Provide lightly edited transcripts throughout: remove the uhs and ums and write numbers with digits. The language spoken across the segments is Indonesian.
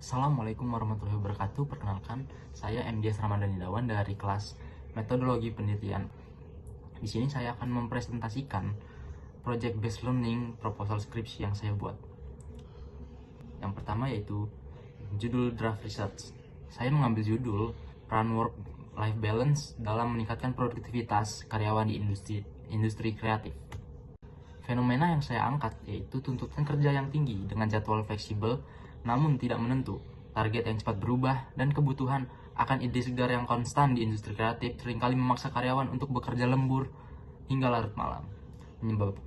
Assalamualaikum warahmatullahi wabarakatuh. Perkenalkan, saya MDS Ramadhani Dawan dari kelas Metodologi Penelitian. Di sini saya akan mempresentasikan project based learning proposal skripsi yang saya buat. Yang pertama yaitu judul draft research. Saya mengambil judul peran work life balance dalam meningkatkan produktivitas karyawan di industri kreatif. Fenomena yang saya angkat yaitu tuntutan kerja yang tinggi dengan jadwal fleksibel namun tidak menentu, target yang cepat berubah, dan kebutuhan akan ide segar yang konstan di industri kreatif seringkali memaksa karyawan untuk bekerja lembur hingga larut malam,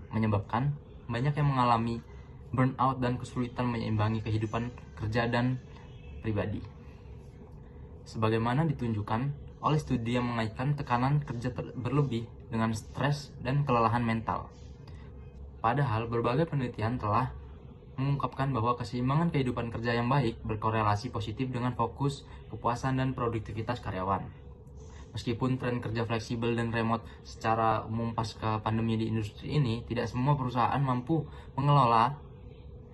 menyebabkan banyak yang mengalami burnout dan kesulitan menyeimbangi kehidupan kerja dan pribadi. Sebagaimana ditunjukkan oleh studi yang mengaitkan tekanan kerja berlebih dengan stres dan kelelahan mental. Padahal berbagai penelitian telah mengungkapkan bahwa keseimbangan kehidupan kerja yang baik berkorelasi positif dengan fokus, kepuasan, dan produktivitas karyawan. Meskipun tren kerja fleksibel dan remote secara umum pasca pandemi di industri ini, tidak semua perusahaan mampu mengelola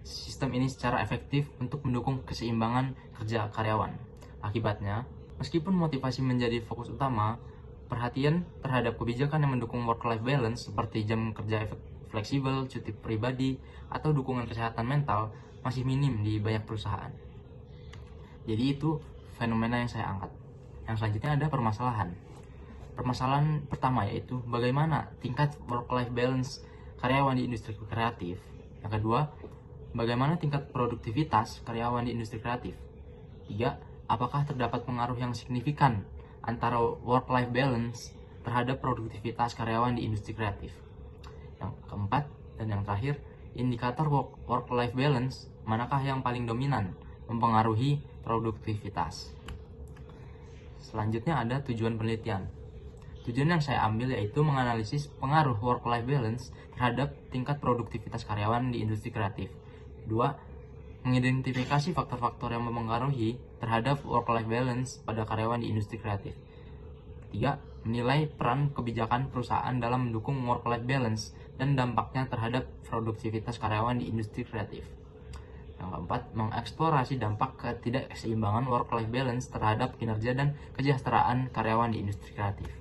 sistem ini secara efektif untuk mendukung keseimbangan kerja karyawan. Akibatnya, meskipun motivasi menjadi fokus utama, perhatian terhadap kebijakan yang mendukung work-life balance seperti jam kerja fleksibel, cuti pribadi, atau dukungan kesehatan mental masih minim di banyak perusahaan. Jadi itu fenomena yang saya angkat. Yang selanjutnya ada permasalahan. Permasalahan pertama yaitu bagaimana tingkat work-life balance karyawan di industri kreatif. Yang kedua, bagaimana tingkat produktivitas karyawan di industri kreatif. Tiga, apakah terdapat pengaruh yang signifikan antara work-life balance terhadap produktivitas karyawan di industri kreatif. Yang keempat dan yang terakhir, indikator work-life balance manakah yang paling dominan mempengaruhi produktivitas. Selanjutnya ada tujuan penelitian. Tujuan yang saya ambil yaitu menganalisis pengaruh work-life balance terhadap tingkat produktivitas karyawan di industri kreatif. Kedua, mengidentifikasi faktor-faktor yang mempengaruhi terhadap work-life balance pada karyawan di industri kreatif. Ketiga, menilai peran kebijakan perusahaan dalam mendukung work-life balance dan dampaknya terhadap produktivitas karyawan di industri kreatif. Yang keempat, mengeksplorasi dampak ketidakseimbangan work-life balance terhadap kinerja dan kesejahteraan karyawan di industri kreatif.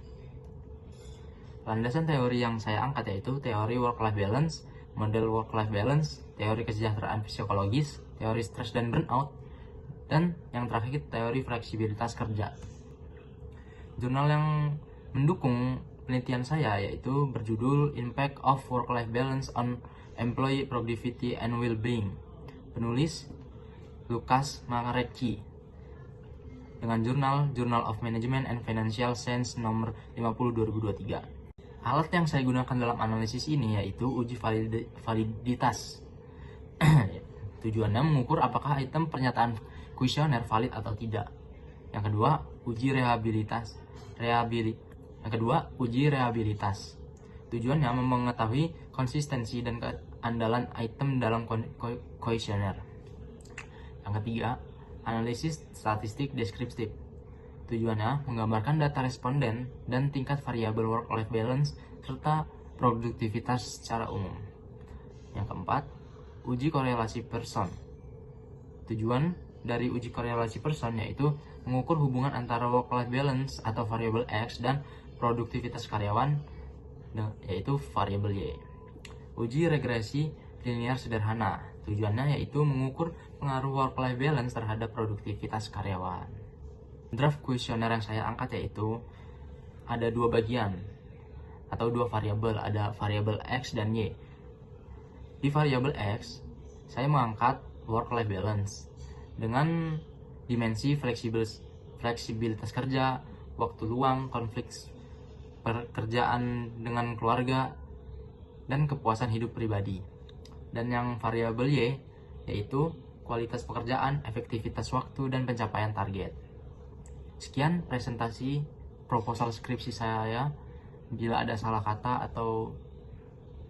Landasan teori yang saya angkat yaitu teori work-life balance, model work-life balance, teori kesejahteraan fisiologis, teori stres dan burnout, dan yang terakhir teori fleksibilitas kerja. Jurnal yang mendukung penelitian saya yaitu berjudul Impact of Work-Life Balance on Employee Productivity and Well-Being, penulis Lucas Marecki, dengan jurnal Journal of Management and Financial Science nomor 50 2023. Alat yang saya gunakan dalam analisis ini yaitu uji validitas. Tujuannya mengukur apakah item pernyataan kuesioner valid atau tidak. Yang kedua, uji rehabilitas. Tujuannya mengetahui konsistensi dan keandalan item dalam kuesioner. Yang ketiga, analisis statistik deskriptif. Tujuannya menggambarkan data responden dan tingkat variabel work-life balance serta produktivitas secara umum. Yang keempat, uji korelasi person. Tujuan dari uji korelasi person yaitu mengukur hubungan antara work-life balance atau variabel X dan produktivitas karyawan yaitu variabel Y. Uji regresi linear sederhana. Tujuannya yaitu mengukur pengaruh work-life balance terhadap produktivitas karyawan. Draft kuesioner yang saya angkat yaitu ada dua bagian atau dua variabel, ada variabel X dan Y. Di variabel X, saya mengangkat work-life balance dengan dimensi fleksibilitas kerja, waktu luang, konflik pekerjaan dengan keluarga, dan kepuasan hidup pribadi. Dan yang variabel Y yaitu kualitas pekerjaan, efektivitas waktu, dan pencapaian target. Sekian presentasi proposal skripsi saya. Bila ada salah kata atau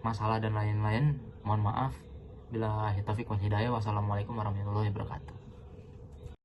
masalah dan lain-lain, mohon maaf. Bila taufiq wal hidayah, wassalamualaikum warahmatullahi wabarakatuh.